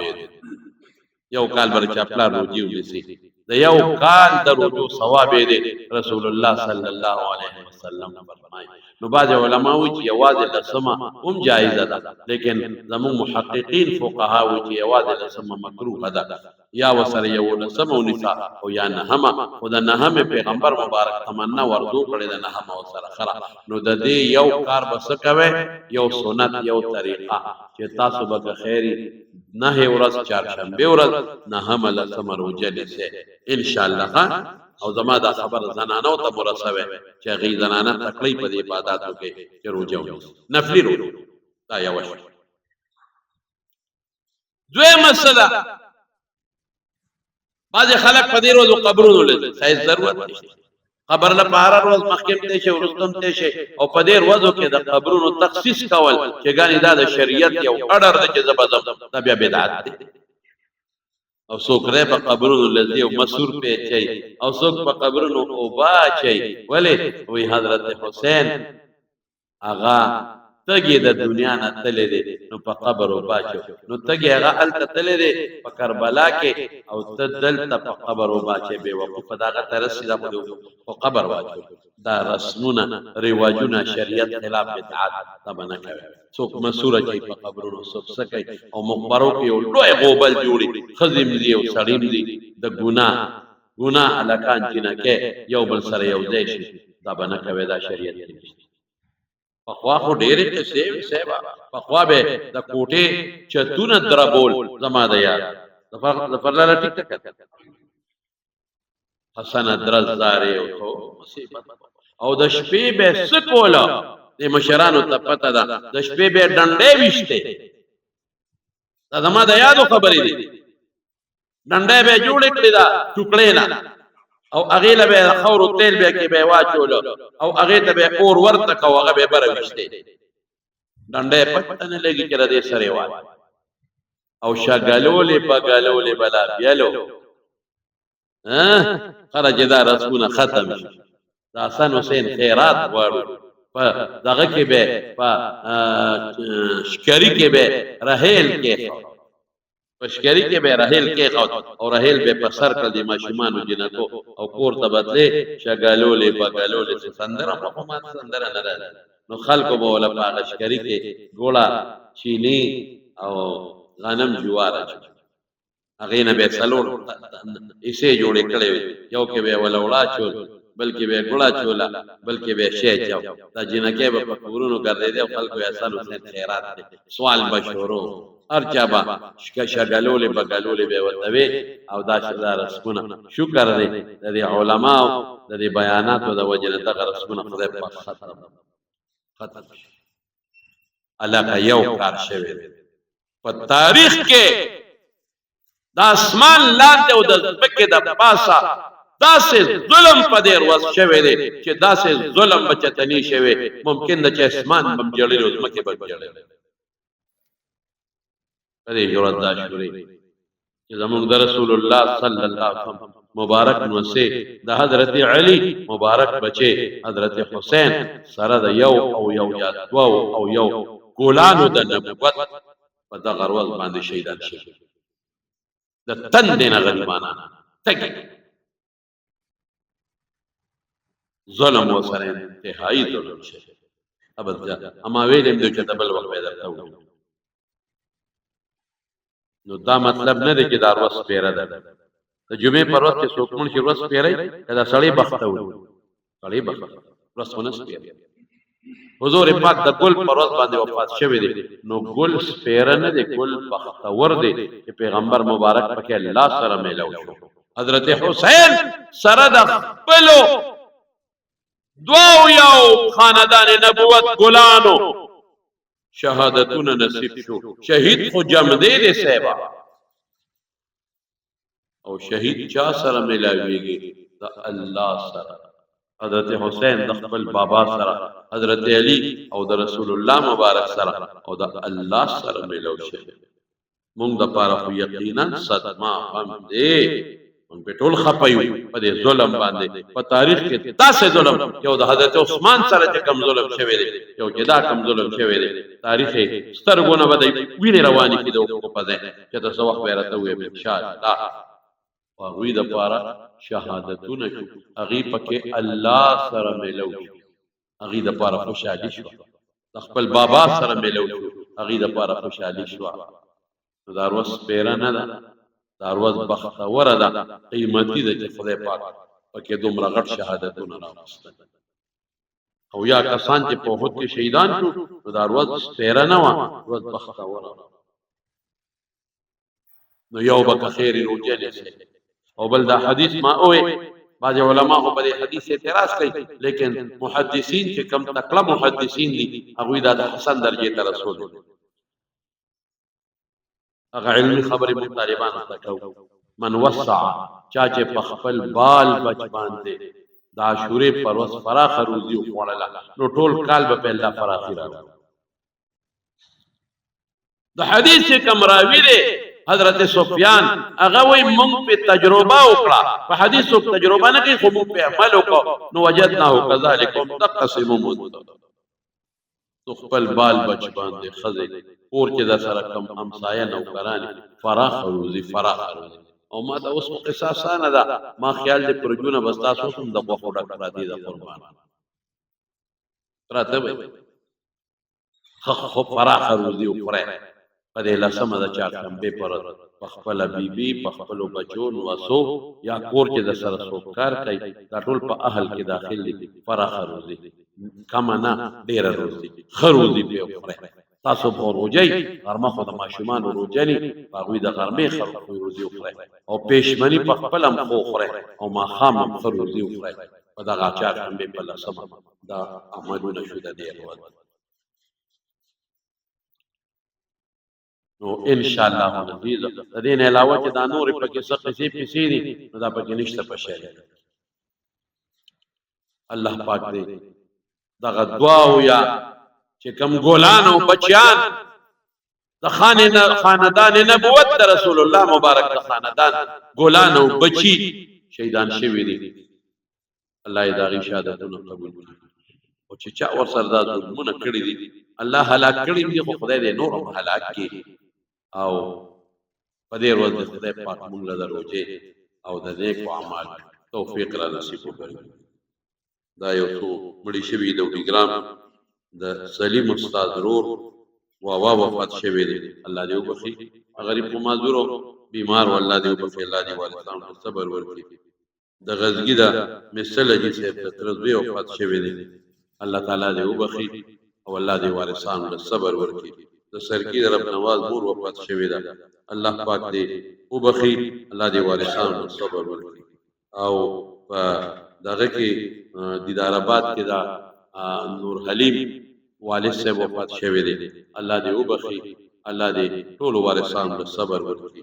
یو کال برچا خپل روجي ونیسي د یو کال د روجو ثواب دی رسول الله صلی الله علیه وسلم فرمایي. نو بعض علماء وی چې یوازې لسمه هم جایزه ده لیکن زمون محققین فقها وی چې یوازې لسمه مکروه ده یا وسره یو لسمه ونیسا او یا نهمه او د نهمه پیغمبر مبارک تمنا ورزو کړی د نهمه وسره خره نو د دې یو کار بس کوي یو سنت یو طریقه چې تاسو به خیری نه ورځ چهارشنبه ورځ نهمه لسمه روزه نیسئ ان شاء الله او زما دا خبر زنانو ته مرسوي چې هغې زنانه تکړی په دې عباداتو کې چې روژه ونیسي نفلي روژه دا یوه شوه دویمه مسله بعضې خلک په دې ورځو قبرونو له ځي هیڅ ضرورت نشته قبر له په هره ورځ مخکې هم تی شي وروسته هم تی شي او په دې ورځو کې د قبرونو تخصیص کول چې ګانې دا د شریعت یو اډر دی چې زه به ځم دا بیا بدعت دی او څوک دی په قبرونو له ځي او مسور پې اچوي او څوک په قبرونو اوبه اچوي ولې وایي حضرت حسین هغه تګې د دنیا نه تللی دی نو په قبر اوبه اچو نو تګې هغه هلته تللی دی په کربلا کې او ته دلته په قبر اوبه اچوې بېوقوفه د هغه ته رسي دا په قبر واچو دا رسمونه رواجونه شریعت خلاف بدعت دا به نه کوي څوک مسور اچوي په قبرونو څوک څه کوي او مقبرو کې یو لوی غوبل جوړي ښځې م دي او سړي م دي د ګناه هلکان جینکې یو بل سره یو ځای شي دا به نه کوي دا شریعت کې نشته پخوا خو ډېرې قصې وې صاحبه پخوا به د کوټې چتونه دربول زما د یاد ظفرلاله ټیک ټک حسن درزدارې او مصیبت او د شپې به څه کوله د مشرانو ته پته ده د شپې به ډنډې ویشتې دا زما د یادو خبرې دي ډنډې به جوړې کړې ده ټوکړې نه او هغې له به خور و تیل بیا کې به یې واچولو او هغې ته به یې اور ورته کو هغه به یې بره ویشتې ډنډه یې پته نه لګي چې د دې سره وای او شګلولې بګلولې بلا بیلو خرج دا رسمونه ختم شي د حسن حسین خیرات غواړو په دغه کې به په شکري کې به رحیل کې پشکری کې به رحیل کې او رحیل به په سر کړ د ماشومانو جنکو او کور ته بدلې شګالولې بګالولې سندره په ما سندره نه راځي نو خلکو به ولا په شکري کې ګوړه چینی او غنم جوار هغې نه به څلور ایسې جوړې کړې یو کې به ولا وړا چول بلکې به ګوړه چوله بلکې به شی چاو دا جنکې به په کورونو ګرځېدې او خلکو یې حسن حسین خیرات دی سوال به شروع هر چا به شګلولې بګلولې به ورته وې او دا شدا رسمونه شکر دی د دې علماو د دې بیاناتو د وجې نه دغه رسمونه خدای پاک ختم شي علاقه یو کار شوی په تاریخ کې د اسمان لاندې او د ځمکې د پاسه داسې ظلم په دې ورځ شوی دی چې داسې ظلم به چېرته نه شوی ممکن ده چې اسمان به هم جړلی او ځمکې به هم جړلی په دې جرأت دا شوري چې زموږ د رسول الله صلی الله علیه وسلم مبارک نوسې د حضرت علی مبارک بچې حضرت حسین سره د یو او یو یا دوه او یو ګلانو د نبوت په دغه ورځ باندې شهیدان شوي د تندې نه غریبانان تږي ظلم ورسره انتهایي ظلم شوی اما ویلم دی چې د بل وخت به درته ووایم نو دا مطلب نه دی چې دا ورځ سپېره ده د جمعې پر ورځ چې څوک مړ شي ورځ سپېروي که دا سړی بخته وي سړی بخته ورځ خو نه سپېروي حضور پاک د ګل پر ورځ باندې وفات شوی دی نو ګل سپېره نه دی ګل بختور دی چې پیغمبر مبارک پکې الله سره میلاو شو حضرت حسین سره د خپلو دوو یو خاندان نبوت ګلانو شهادتونه نصیب شو شهید خو جمدې دی صاحبه او شهید چا سره ملاویږي د الله سره حضرت حسین د خپل بابا سره حضرت علی او د رسول الله مبارک سره او د الله سره ملاو شي مونږ د پاره خو یقینا صدمه هم دی مونږ په ټول خپایو په دې ظلم باندې په تاریخ کې داسې ظلم یو د حضرت عثمان سره چې کم ظلم شوی دی یو چې دا کم ظلم شوی دی تاریخ سترګونه به د وینې روانې کېدو په ځای چې تاسو وخت به راته وویم ان شاء الله هغوی د پاره شهادتونه شو هغې پکې الله سره میلو شو هغې د پاره خوشحالي شوه د خپل بابا سره میلو شو هغې د پاره خوشحالي شوه نو دا ورځ سپېره نه ده دا ورځ بختوره ده قیمتي ده چې خدای پاک پکې دومره غټ شهادتونه راوستل او یا کسان چې په احد کې شهیدان شو نو دا ورځ سپېره نه وه ورځ بختوره نو یو به که خیر روجه نیسئ او بل دا حدیث ما اوه بعض علما خو په حدیث اعتراض کوي لیکن محدثین چې کم تکړه محدثین دي هغه د حسن درجه ته رسول هغه علمي خبرې مطالبان تکو من وسع چا چې په خپل بال بچ باندې د عاشورې پر ورځ فراخ روزي وخوړله نو ټول کال به الله فراخي راوړي د حدیث کم راوی دی حضرت سفیان هغه وی مونږ په تجربه وکړه په حدیثو تجربه نه کوي خو مونږ په عمل وکړو نو وجدناه كذلك تقسمون تو خپل بال بچ باندې خزه اور کې د سره کم همسایه نوکران فراخ روزي او ما دا اوس قصاص نه ده ما خیال دې پرجونه بس تاسو هم د غوښو ډکړه دي د قربان راته خو فراخ روزي وکړه په دې لسمه د چا کمبه پر په خپل بیبي په خپل بچو وسو یا کور کې د سره سوکار کوي دا ټول په اهل کې داخل دي فراخ روزي کما نه ډیر روزي خروزي په وکړه تاسو په روزي غرمه خو د ماشومان روزني هغه د غرمه خرخ روزي وکړه او پېشمنی په خپل هم خوره او ما خام خروزي وکړه په دغه چا کمبه په لسمه دا عملونه شو د دې ورو نو ان شاء الله عزیز د دې نه علاوه چې دا نور پکې څه قصې پسې دي نو دا پکې نشته په شریعت الله پاک دې دغه دعا او یا چې کوم ګولان او بچیان د خاندان نبوت د رسول الله مبارک د خاندان ګولان او بچی شهیدان شوی دي الله دې دغه شهادتونه قبول کړي او چې چا ور سره د ظلمونه کړی دي الله هلاک کړی دي خو خدای دې نور هلاک کړي او په دې ورځ د خدای پاک موږ له روزه او د نیکو اعمال توفیق را نصیب وکړي دا یو څو مړي شوي د ټیګرام د سلیم استاد ضرور وفات شوی دی الله دې وبخي غریب او معذور بیمار والله دې وبخي الله دې والدین صبر ورکړي د غزګي دا مثل دې صاحب ترزوی وفات شوی دی الله تعالی دې وبخي او الله دې وارثان له صبر ورکړي د سرکی رب نواز مور وفات شوی ده الله پاک دې وبخي الله دې وارثان له صبر ورکړي او دغه کې دیدار آباد کې دا نور حلیم والد صاحب وفات شوی دی الله دې وبخي الله دې ټول وارثان له صبر ورکړي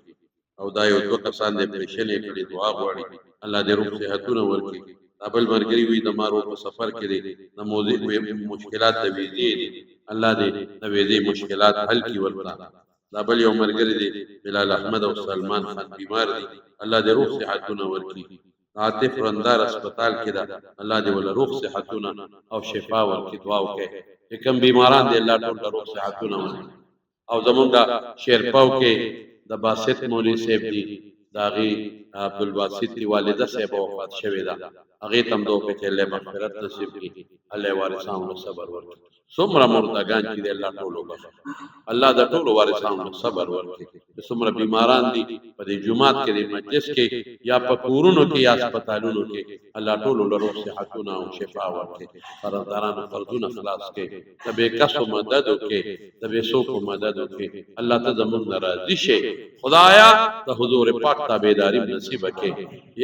او دا یو دوه کسان دې پرېشنې کړي دعا غواړي الله دې روغ صحتونه ورکړي ابل مرګري وي د مارو په سفر کې دي د موضوع مشکلات د ویزې دي الله دې د ویزې مشکلات حل کړي ورته دا بل یو مرګري دي بلال احمد او سلمان خان بیمار دي الله دې روغ صحتونه ورکړي عاطف رندار هسپتال کې ده الله دې ول روغ صحتونه او شفا ورکړي دعا وکړي چې کوم بیماران دي الله ټول روغ صحتونه ورکړي او زمونږ شیرپاو کې د باسط مولوی صاحب دي داغي عبدالباسط دی والده صاحب وفات شوی ده هغه تم دو په کې له مغفرت نصیب کړي الله وارثان له صبر ورکړي څومره مردگان چې الله ټول وبخښي الله د ټول وارثان له صبر ورکړي څومره بیماران دي په دې جمعات کې د مجلس کې یا په کورونو کې یا هسپتالونو کې الله ټول له روغ صحتونه او شفا ورکړي قرضدارانو قرضونه خلاص کړي د بے کسو مدد وکړي د بے سوکو مدد وکړي الله ته زموږ ناراضي شي خدایا د حضور پاک تابعداري نصیب کړي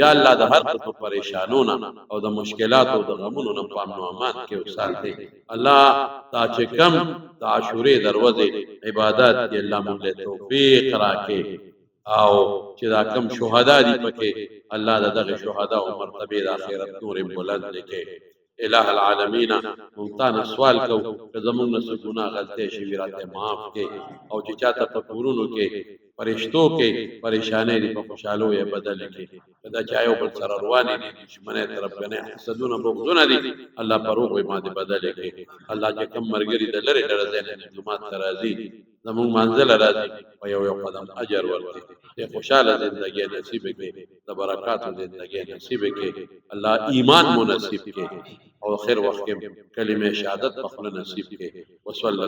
یا الله د هر قسم پریشانونو او د مشکلاتو او د غمونو نه پام نو امان کې وساتي الله تا چې کم د عاشورې دروازه عبادت دی الله موږ له توفیق راکړي او چې دا کم شهدا دي پکې الله دغه شهدا او مرتبه د آخرت نور بلند کړي الہ العالمین مونږ سوال کو چې زموږ نه څه ګناه غلطي شي راته معاف کړي او چې چاته په کورونو کې فرشتو کې پریشانې دي په خوشاله یې بدل کړي دا چایو بل سره روانې دي دشمنه طرف کنه حسدونه بغضونه دي الله پروغ ما دي بدل کړي الله چې کم مرګري د لری درځي نه جمعات راځي زموږ منزل راځي او یو قدم اجر ورکړي ته خوشاله زندگی نصیب کړي د برکات زندگی نصیب کړي الله ایمان مو نصیب کړي او خیر وخت کې کلمه شهادت په خپل نصیب کړي وصلی